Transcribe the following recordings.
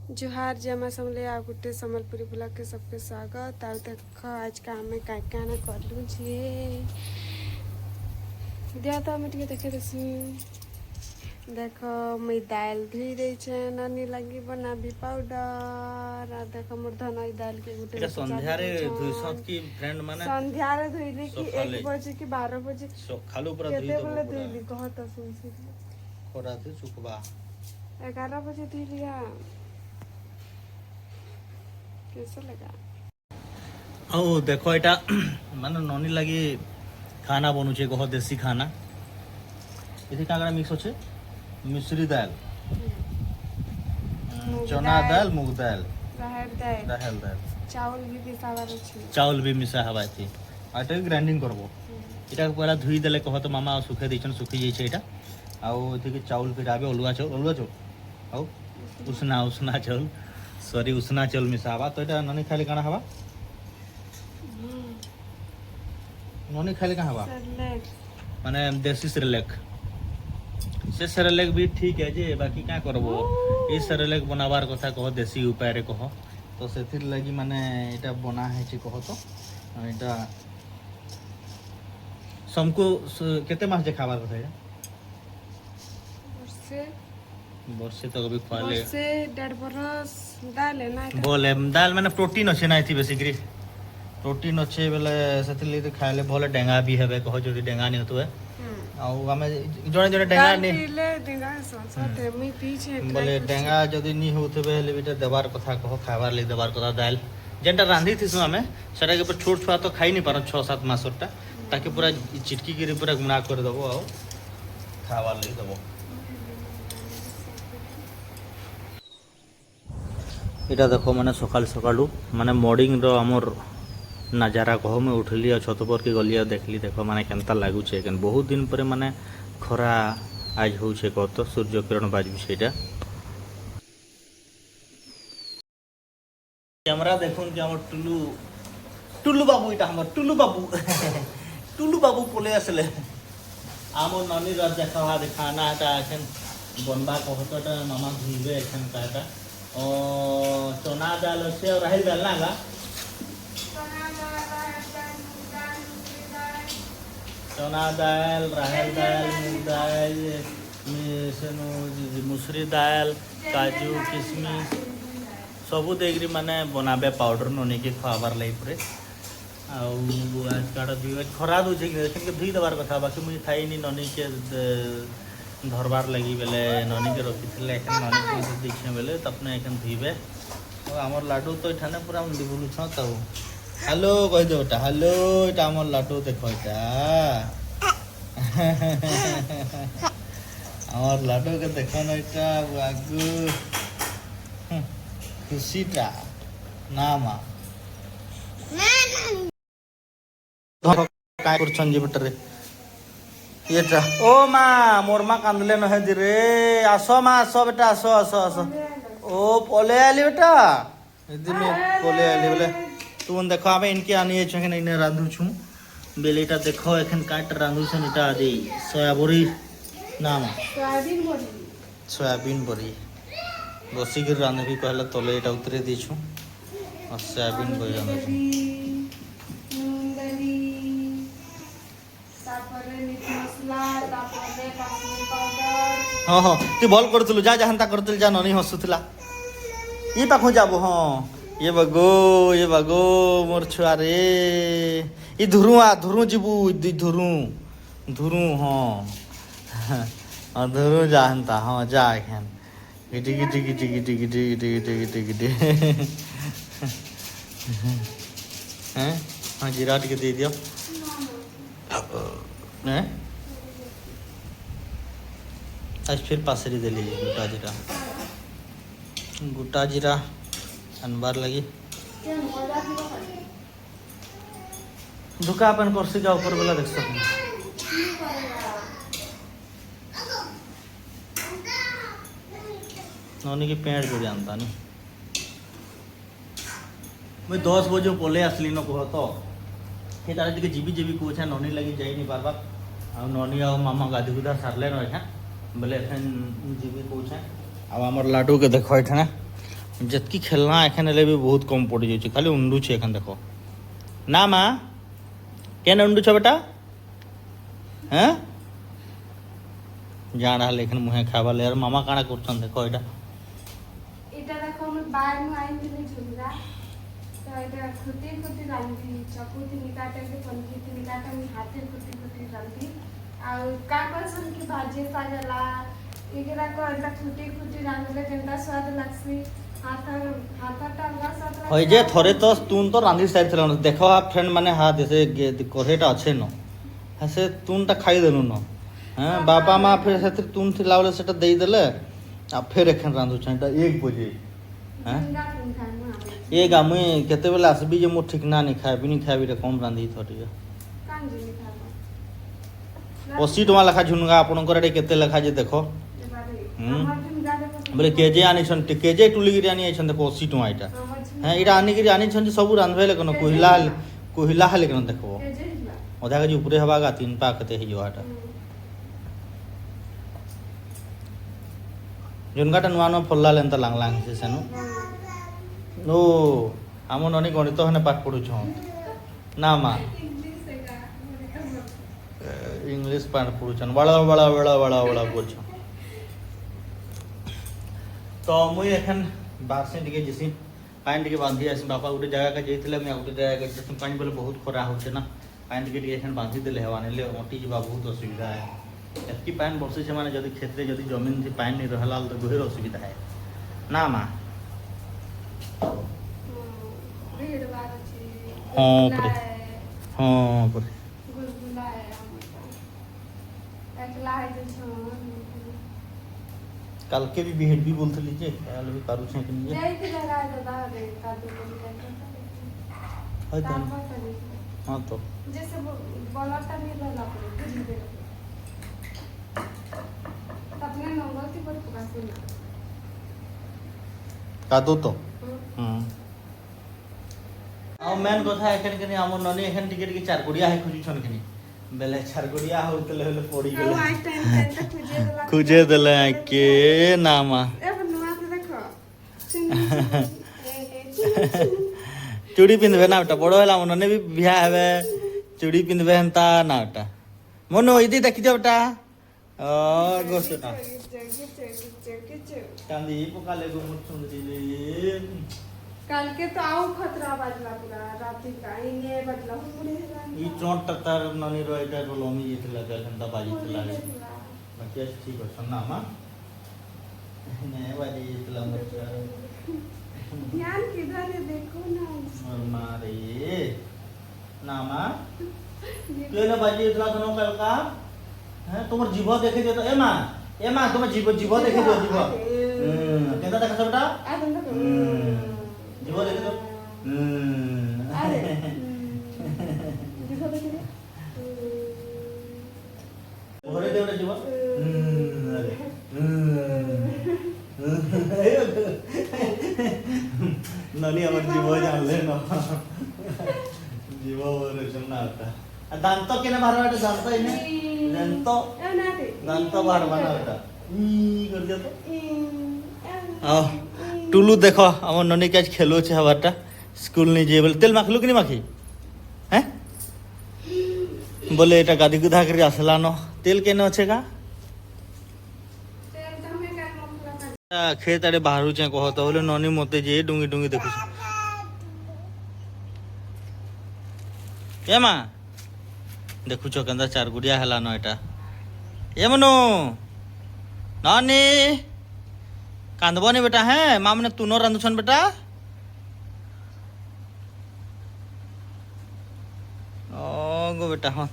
जुहार जमा समले आ गुटे सम्बलपुरी ब्लॉग के सबके स्वागत। और देख आज का आम क्या करूँ छे दिया तो आम देखे देसी। देख मुई दाल धुई दे नानी लगी बनाबी पाउडर। और देख मोर धनई दाल के गुटे संध्यारे धुइसत की फ्रेंड माने संध्यारे धुइली कि 1 बजे कि 12 बजे खालू पूरा धुई केते दबो बोले धुइली कहत सुन से खोरा से सुकबा 11 बजे धुई लिया। कैसा लगा? ओ देखो एटा माने ननी लगी खाना बनुचे कह देसी खाना। इथे कागरा मिक्स होचे मिश्री दाल, चना दाल, मूंग दाल, राहर दाल, चावल भी मिसावार अछि। चावल भी मिसा हवा थी। आटा ग्राइंडिंग करबो। एटा पहला धुई देले कह तो मामा सुखे दैछन सुखी जाई छै एटा। आउ एथे के चावल फिर आबे अलुआ चावल आउ उसना चावल सॉरी उसना चावल मिसावा। तो एटा ननी खाली काना हवा ननी खाली का हवा माने देसी सेरेलेक से सेरेलेक भी ठीक है जे बाकी क्या करबो ई सेरेलेक बनावार कथा कह देसी उपाय रे कह तो सेथिर लगी माने एटा बना है छी कह तो एटा समको केते मास जे खावार कथा है वर्षे तक भी खाले वर्षे 1.5 बरस दाल है ना बोले दाल माने प्रोटीन अछि ना थी बेसिकली प्रोटीन अच्छे बेले से खाइले भले डेंगा भी हेबे कह जो डेंगा नहीं होतो है आउ हमें जने जने डेंगा नहीं बोले डेंगा जदी नहीं होतबे हेले बेटा देवार कथा कह खाबार ले देवार कथा दाल जेंटा रांधी थिसु हमें सेटा के पर छोट छुआ तो खाई नहीं पार 6-7 मासटा ताकि पूरा चिटकी गिरी पूरा गुणा कर देबो आ खाबार ले देबो। एटा देखो माने सकाल सकालू माने मॉर्निंग रो हमर नजारा कह मैं उठली और छत पर के गली देखली देखो माने केनता लागू छे केन बहुत दिन पर माने खरा आज हो छे कह तो सूर्य किरण बाजू छेटा कैमरा देखुन कि हमर टुल्लू बाबू इटा हमर टुल्लू बाबू पोले असले हमर नानी रात देखा खाना हटा एखन बनबा कहत मामा धुइबे एखन काटा ओ चना दाल छे और राहर दाल ना चना दाल, राहर दाल, मूंग दाल, मुसरी दाल, काजू किशमिश सबू देकरी माने बनाबे पाउडर ननी के खाबार लई परे आज काटा दुई खरा दूचे कि धुई देवार कथा बाकी मुझे खाई नहीं ननी के धरबार लगी बेले ननी के रखी थे ननी के देखे बेले तपने एखन धुईबे और आमर लाडू तो इठाने पूरा मुंडी बुलू छ तो हेलो कह दो बेटा हेलो इटा हमर लाडू देखो इटा हमर लाडू के देखो ना इटा आगू खुशीटा नामा काय करछन जी बेटा रे येटा ओ मां मोर मां कांदले न है रे आसो मां आसो बेटा आसो ओ पोले आली बेटा यदि में पोले आली बोले तू देखो आमे इनके आनी छे नहीं रांधु छु बेलेटा देखो एखन काट रांधु छन इटा दे सोयाबरी नाम सोयाबीन बरी बसी के रांधे भी कहले तले एटा उतरे दी छु और सोयाबीन बरी रांधु छु हाँ तू भल करतलु जा हंता करतल जा ननी हसुतला ई पाखु जाबो हाँ ये बगो मोर छुआ रे ई धुरु जीबू धुरु हाँ धुरु जा हंता हाँ जा एखन गिटी हैं हाँ जीरा टिके दे दियो हैं आज फिर पासरी देली गोटा जीरा अनबार लगी दुका अपन कुर्सी का ऊपर वाला देख सकते नौनी की पेड़ जो जानता नहीं मैं 10 बजे बोले असली न कह तो ये तारे टिके जीबी कोछा नौनी लगी जाई नहीं बार आ नौनी आ मामा गादी गुदा सारले न एठा बोले एखन जीबी कोछा अब हमर लाडू के देखो एठा जितकी खेलना एखन एले भी बहुत कम पड़ जाए खाली उंडू छे एखन देखो ना माँ केन उंडू छ बेटा हैं जान रहा लेकिन मुहे खावा ले मामा काना करछन देखो एटा এটা দেখো আমি বাইরে আইন দিলে ঝুমরা তো এটা খুঁটি খুঁটি রাঁধি চাকু তিনি কাটাকে পঞ্জি তিনি কাটা আমি হাতে খুঁটি খুঁটি রাঁধি আর কাকসন কি ভাজি সাজালা এগুলা কো এটা খুঁটি খুঁটি রাঁধলে যেটা স্বাদ লাগছি হাতাটা আমরা স্বাদ লাগছে হয় যে থরে তো তুন তো রাঁধি সাইড ছিল দেখো ফ্রেন্ড মানে হাত এসে কড়েটা আছে ন হ্যাঁ সে তুনটা খাই দেলু ন হ্যাঁ বাবা মা ফের সেতে তুন থিলা বলে সেটা দেই দেলে আর ফের এখান রাঁধুছেন এটা 1 বজে হ্যাঁ ଏ ଗା ମୁଇଁ କେତେବେଳେ ଆସିବି ଯେ ମୁଁ ଠିକ୍ ନା ନି ଖାଇବିନି ଖାଇବି କମ୍ ରାନ୍ଧି ଥ ଟିକେ 80 ଟଙ୍କା ଲେଖା ଝୁନଗା ଆପଣଙ୍କର ଏଠି କେତେ ଲେଖା ଯେ ଦେଖ ବୋଲେ କେଜେ ଆଣିଛନ୍ତି କେଜେ ଟୁଲିକିରି ଆଣି ଆଇଛନ୍ତି ଦେଖ 80 ଟଙ୍କା ଏଇଟା হ্যাঁ এটা আনিকিরি আনিଛନ୍ତି ସବୁ ରାନ୍ଧବେଲେ কেন কহিলা হেলে কেন দেখব ଅଧା କେଜି ଉପରେ ହେବା ଗା 3 ପା କେତେ ହେଇଯିବ ଏଟା ଝୁନଗାଟା ନୂଆ ନୂଆ ଫଲ୍ଲା ଲେନ୍ତା ଲାଙ୍ଗ ଲାଙ୍ଗ ସେ ସେନୁ नो आम ननी गणित हने पाठ पढ़ुछ ना माँ इंग्लिश पाठ पढ़ुछन बड़ा बड़ा बड़ा बड़ा बड़ा बोलछ तो मुई एखन बारसे टिके जिसी पानी टिके बांधी आसी बापा गोटे जगह का जाइथिले मैं गोटे जगह का जिसी पानी बोले बहुत खरा होचे ना पानी टिके एखन बांधी देले हेवाने ले ओटी जीवा बहुत असुविधा है एतकी पानी बरसे से माने जदी खेत रे जदी जमीन से पानी नहीं रहला तो गहर असुविधा है ना माँ हाँ परे हाँ परे कल के भी भेड़ भी बोलते लीजिए कल भी करू छे कि नहीं हाँ तो जैसे बोलता नहीं रहला पड़े अपने नंगती पर पकासे ना कादो तो ଆଉ ମେନ୍ କଥା ଏଖାନେ କେନି ଆମର ନନି ଏଖାନେ ଟିକେ ଟିକେ ଚାରଗୁଡିଆ ହେଇ ଖୁଜିଛନ୍ କେନି ବେଲେ ଚାରଗୁଡିଆ ହଉଥିଲେ ହେଲେ ପଡି ଗଲେ ଖୁଜେ ଦେଲେ କେ ନାମା ଚୁଡ଼ି ପିନ୍ଧବେ ନା ଓଟା ବଡ ହେଲା ମନ ବି ବିହା ହେବେ ଚୁଡ଼ି ପିନ୍ଧବେ ହେନ୍ତା ନା ଓଟା ମନ ଇଦି ଦେଖିଛ ଓଟା ଗୋସଟା କାନ୍ଦି ପକାଲେ ଗो ମୁଟ ଶୁଣିଲି कल के तो आओ खतरा बजला पूरा राती का इने बजला पूरे ई चोट ततर ननी रो एटा लोमी जेतला गलंदा बाजी चला बाकी ठीक है सुनना मां ने बाजी जेतला मत ध्यान किधर है देखो ना और मारे ना मां के ना बाजी जेतला तनो कल का है तुमर जीव देखे दे तो ए मां तुम जीव देखे दो जीव केदा देखा सबटा आ तुम जीव देखे तो अरे जीव देखे दे ओरे दे ओरे जीव अरे ननी हमर जीव जान ले न जीव ओरे सुनना होता दांत केने बाहर दांत इने दांत बाहर बना होता कर दिया तो आओ टुलू देखो আমার ননি কাজ খেলোছে হবারটা স্কুল নিয়ে যাবে তেল মাখলু কি মাখি হ্যাঁ বলে এটা গাদি গুধা করে আসলা ন তেল কেন আছে গা तेल तो हमें का मसला खेत आड़े बाहरुचे कहत बोले ननी मते जे डुंगी डुंगी देखुछ ए मां देखुछ केंदा चार गुड़िया हला न एटा ए मनु नानी कांदबनी बेटा है माँ मैंने तू नो रंधुछन बेटा ओ गो बेटा हाँ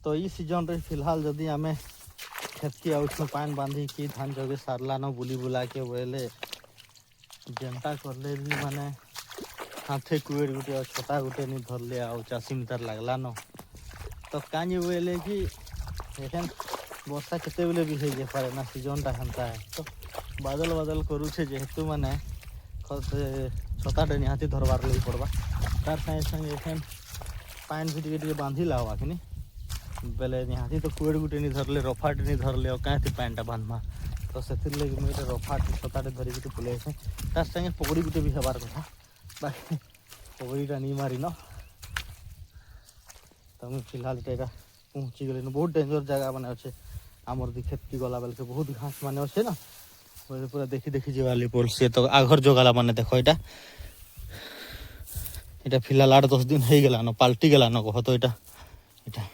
तो ई सीजन रे फिलहाल जदी आमे खेत की आउछ पान बांधी की धान जगे सारला न बुली बुला के बोले जनता करले भी माने हाथे कुएर गुटे छोटा गुटे नि धरले आ 80 मीटर लागला न तो कानी बोले कि एखन वर्षा केते बेले भी हो जे पारे ना सीजन टा हंता है तो बादल बादल करू छे जेहेतु माने छता टे निहाती धरबार लई पड़बा तार संगे संगे एखन पानी भी ଟିକେ बांधी लावा किनी बेले निहाती तो कुएर गुटे नि धरले रफाट नि धरले और काहे पानी टा बांधमा तो से लगे मुझे रफा छताटे धरिकी पलि आसे तार संगे पकड़ी गुटे भी हबार कथा बाकी पकड़ीटा नहीं मारी न तो मुझे फिलहाल यहाँ पहुँची गली बहुत डेंजर जगह मैंने अच्छे आमर दी खेत की गला बेल के बहुत घास मान अच्छे ना पूरा देखी देखी जीवाली पड़ सी तो आघर जगला मैंने देख यहाँ এটা फिलहाल 8-10 दिन हो गला न पाल्टी गला न कह तो यहाँ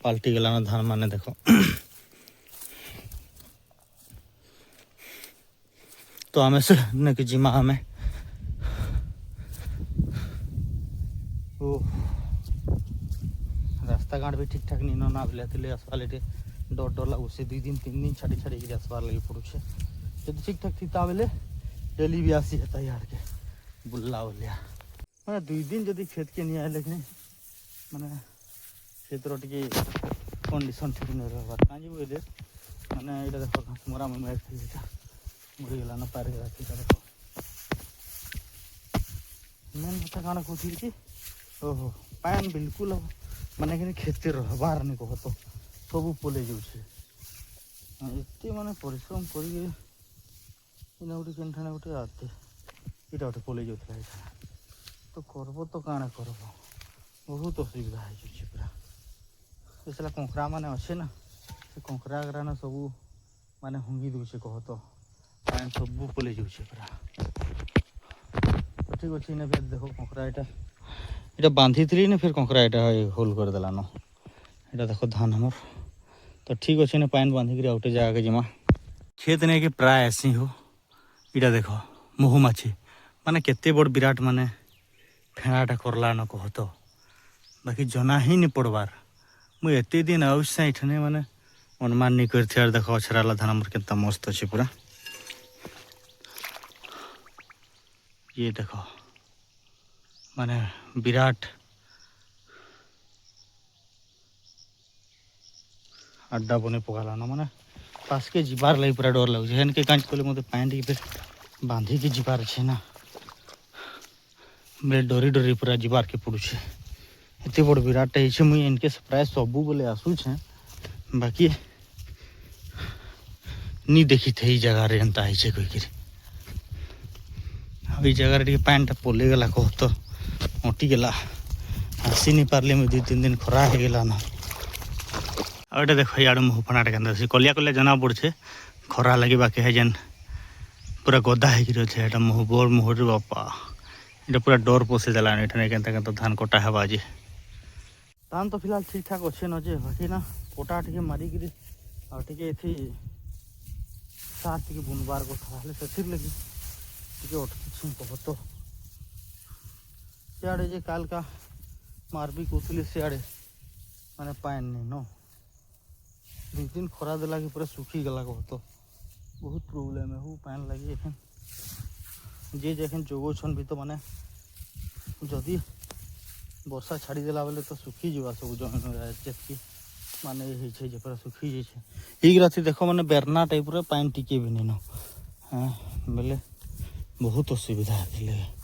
पाल्टी गला न धान माने देख तो आम से न कि जिमा आम ओ रास्ता घाट भी ठीक ठाक नहीं ना बिले आसवार डर डर लगुच 2 दिन 3 दिन छाड़ी छाड़ी आसबार लगे पड़ुचे जब ठीक ठाक थी बेले डेली भी आसी है यार के बुल्ला उलिया मैं 2 दिन जब खेत के नहीं आए लेकिन मैंने क्षेत्र टी कंडीशन ठीक नहीं रहा कहीं बोले मैंने ये देख घास मरा मैं मरीगला ना पार देख मेन कथा कण कौन ओहो पान बिल्कुल माने कि खेत रहबार नहीं कह तो सब पलि जाते माने परिश्रम कर गोटे केनठाने गोटे आते यहाँ गोटे पलि जाता तो करब तो काण करब बहुत असुविधा हो पूरा इसला कंकरा मैंने अच्छे ना से कंकरा गरा ना सब माने हुंगी दूचे कह तो पान सब पलि जाऊे पूरा तो ठीक अच्छे फिर देख कंकरा यहाँ बांधी थी ना फिर कंकरा यहाँ होल करदेला न यहाँ देख धान हमर तो ठीक अच्छे ना पान बांधिक आउटे जगह के जिमा खेत नहीं कि प्राय ऐसी हो यहाँ देख महुमाछी माने केते बड़ विराट माने फेणाटा करला न कह तो बाकी जना ही नहीं पड़बार मुझे एत दिन आउसा इठने माने अनुमान नहीं कर देख अछराला धान हमर केतना मस्त अच्छे पूरा ये देख माने विराट अड्डा बने पकाला ना माने पास के जीवार लगे पूरा डर लगुच हेन के कांच कले मत पैंट के बांधी के जीवार अच्छे ना मेरे डरी डरी पूरा जीवार के पड़ुचे एत बड़ विराट है मुझे इनके प्राय सबू बोले आसूचे बाकी नहीं देखी थे जगार एंता है कहीकि ये जगार टे पैंटा पलि गला कह तो अटी गला आसी नहीं पार्ली मुझे 2-3 दिन खरा हो गला ना और देख यार मुह फनाटे के कलिया कलिया जना पड़े खरा लगे बाकी है जेन पूरा गदा है मुह बड़ मुहर बापा ये पूरा डर पोसे देला के धान कटा है आज धान तो फिलहाल ठीक ठाक अच्छे न जे बाकी ना कटा टे मारिक और टे सार टे बुनबार कथा से लगी अटकी कह तो सियाड़े जे काल का मारबी कौली सियाड़े माने पान नहीं न 2 दिन खरा देला कि पूरा सुखी गला कह तो बहुत प्रोब्लेम है वो पान लगे जे जखन जोगोछन भी तो माने जदि वर्षा छाड़ी देला बेले तो सुखी जा सब जमी माने पूरा सुखी जाए राति देख माने बेरना टाइप पान टिके भी नहीं न हाँ बेले बहुत असुविधा है।